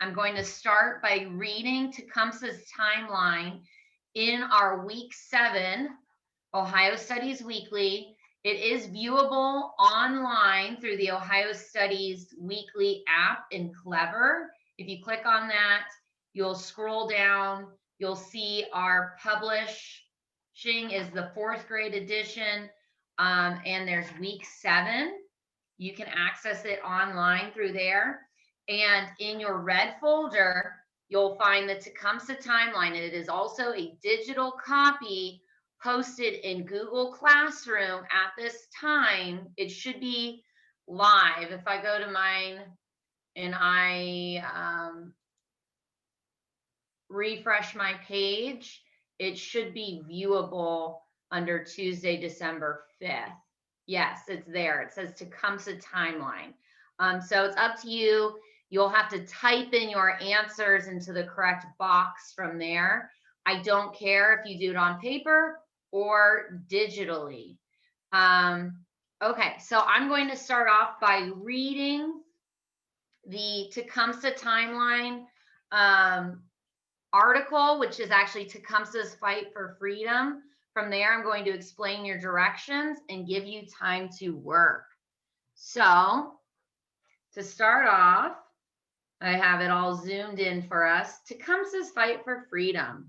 I'm going to start by reading Tecumseh's Timeline in our Week 7 Ohio Studies Weekly. It is viewable online through the Ohio Studies Weekly app in Clever. If you click on that, you'll scroll down. You'll see our publishing is the 4th grade edition, and there's Week 7. You can access it online through there. And in your red folder, you'll find the Tecumseh Timeline. And it is also a digital copy posted in Google Classroom at this time. It should be live. If I go to mine and I refresh my page, it should be viewable under Tuesday, December 5th. Yes, it's there. It says Tecumseh Timeline. So it's up to you. You'll have to type in your answers into the correct box from there. I don't care if you do it on paper or digitally. Okay, so I'm going to start off by reading the Tecumseh Timeline article, which is actually Tecumseh's Fight for Freedom. From there, I'm going to explain your directions and give you time to work. So to start off, I have it all zoomed in for us. Tecumseh's Fight for Freedom.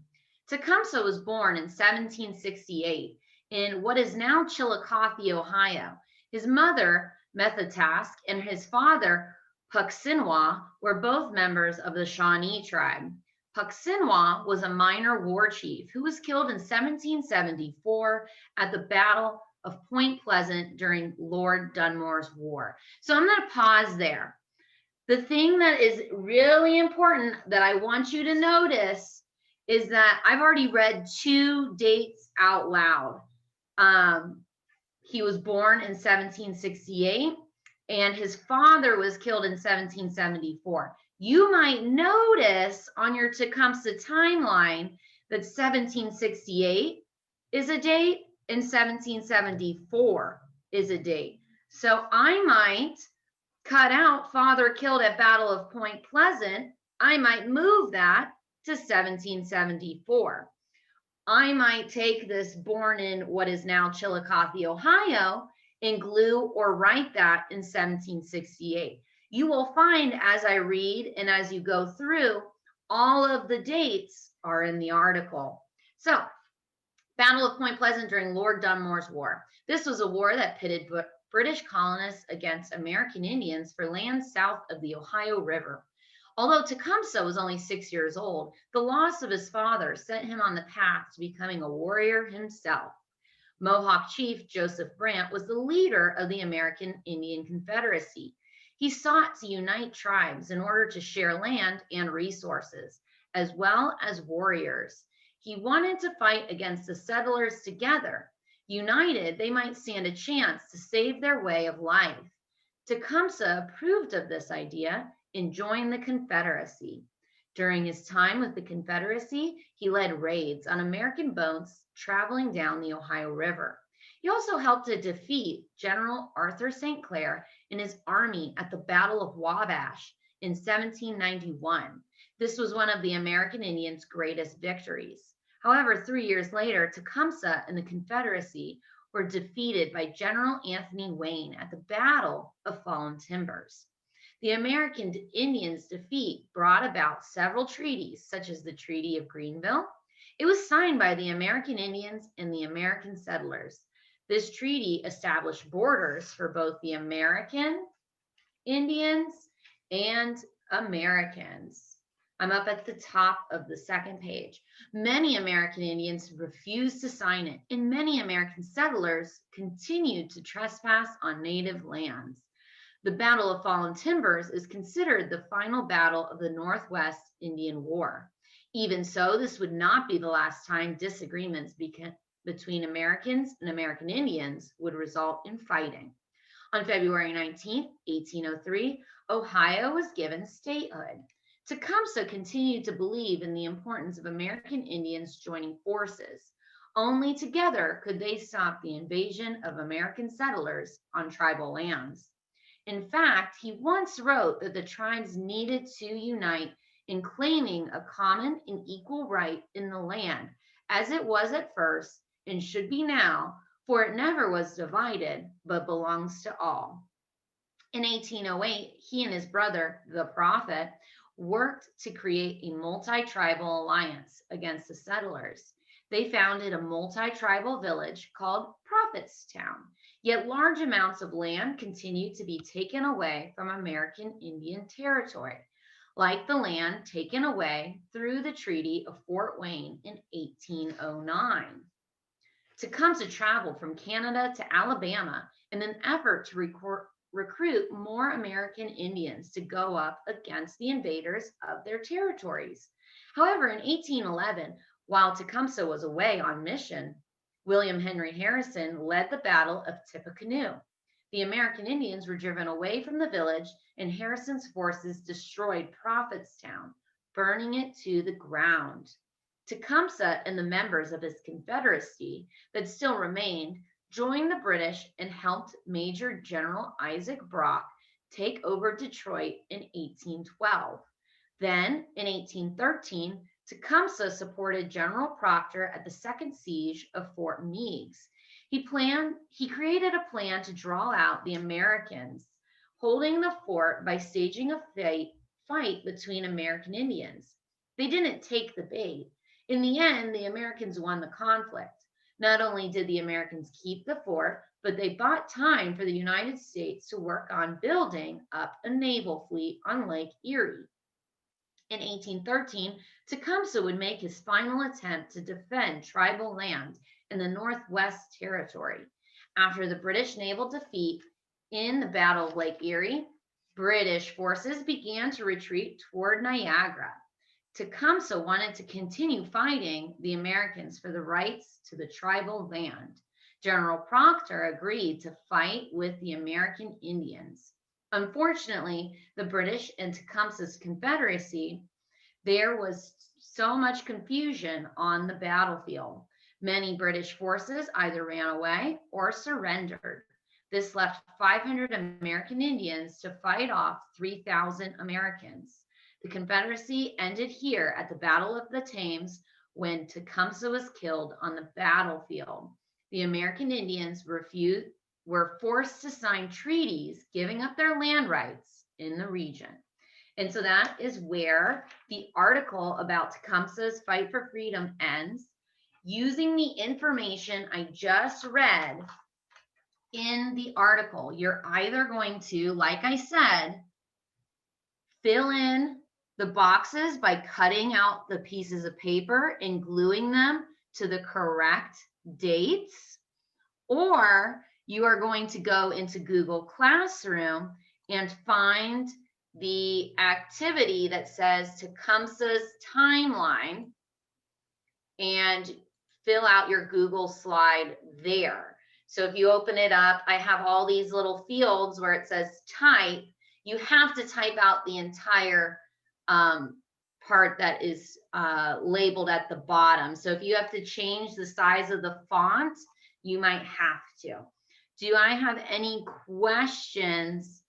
Tecumseh was born in 1768 in what is now Chillicothe, Ohio. His mother, Methatask, and his father, Pucksinwah, were both members of the Shawnee tribe. Pucksinwah was a minor war chief who was killed in 1774 at the Battle of Point Pleasant during Lord Dunmore's War. So I'm going to pause there. The thing that is really important that I want you to notice is that I've already read 2 dates out loud. He was born in 1768 and his father was killed in 1774. You might notice on your Tecumseh Timeline that 1768 is a date and 1774 is a date. So I might cut out father killed at Battle of Point Pleasant. I might move that to 1774. I might take this born in what is now Chillicothe, Ohio, and glue or write that in 1768. You will find as I read and as you go through, all of the dates are in the article. So, Battle of Point Pleasant during Lord Dunmore's War. This was a war that pitted British colonists against American Indians for land south of the Ohio River. Although Tecumseh was only 6 years old, the loss of his father sent him on the path to becoming a warrior himself. Mohawk chief Joseph Brant was the leader of the American Indian Confederacy. He sought to unite tribes in order to share land and resources, as well as warriors. He wanted to fight against the settlers together. United, they might stand a chance to save their way of life. Tecumseh approved of this idea and joined the Confederacy. During his time with the Confederacy, he led raids on American boats traveling down the Ohio River. He also helped to defeat General Arthur St. Clair and his army at the Battle of Wabash in 1791. This was one of the American Indians' greatest victories. However, 3 years later, Tecumseh and the Confederacy were defeated by General Anthony Wayne at the Battle of Fallen Timbers. The American Indians' defeat brought about several treaties, such as the Treaty of Greenville. It was signed by the American Indians and the American settlers. This treaty established borders for both the American Indians and Americans. I'm up at the top of the second page. Many American Indians refused to sign it, and many American settlers continued to trespass on native lands. The Battle of Fallen Timbers is considered the final battle of the Northwest Indian War. Even so, this would not be the last time disagreements between Americans and American Indians would result in fighting. On February 19, 1803, Ohio was given statehood. Tecumseh continued to believe in the importance of American Indians joining forces. Only together could they stop the invasion of American settlers on tribal lands. In fact, he once wrote that the tribes needed to unite in claiming a common and equal right in the land, as it was at first and should be now, for it never was divided, but belongs to all. In 1808, he and his brother, the prophet, worked to create a multi tribal alliance against the settlers. They founded a multi tribal village called Prophetstown, yet large amounts of land continued to be taken away from American Indian Territory, like the land taken away through the Treaty of Fort Wayne in 1809. Tecumseh traveled from Canada to Alabama in an effort to recruit more American Indians to go up against the invaders of their territories. However, in 1811, while Tecumseh was away on mission, William Henry Harrison led the Battle of Tippecanoe. The American Indians were driven away from the village, and Harrison's forces destroyed Prophetstown, burning it to the ground. Tecumseh and the members of his Confederacy that still remained joined the British and helped Major General Isaac Brock take over Detroit in 1812. Then, in 1813, Tecumseh supported General Proctor at the second siege of Fort Meigs. He created a plan to draw out the Americans holding the fort by staging a fight between American Indians. They didn't take the bait. In the end, the Americans won the conflict. Not only did the Americans keep the fort, but they bought time for the United States to work on building up a naval fleet on Lake Erie. In 1813, Tecumseh would make his final attempt to defend tribal land in the Northwest Territory. After the British naval defeat in the Battle of Lake Erie, British forces began to retreat toward Niagara. Tecumseh wanted to continue fighting the Americans for the rights to the tribal land. General Proctor agreed to fight with the American Indians. Unfortunately, the British and Tecumseh's Confederacy, there was so much confusion on the battlefield. Many British forces either ran away or surrendered. This left 500 American Indians to fight off 3,000 Americans. The Confederacy ended here at the Battle of the Thames when Tecumseh was killed on the battlefield. The American Indians were forced to sign treaties giving up their land rights in the region. And so that is where the article about Tecumseh's fight for freedom ends. Using the information I just read in the article, you're either going to, like I said, fill in the boxes by cutting out the pieces of paper and gluing them to the correct dates, or you are going to go into Google Classroom and find the activity that says Tecumseh's Timeline and fill out your Google slide there. So if you open it up, I have all these little fields where it says type. You have to type out the entire part that is labeled at the bottom. So if you have to change the size of the font, you might have to. Do I have any questions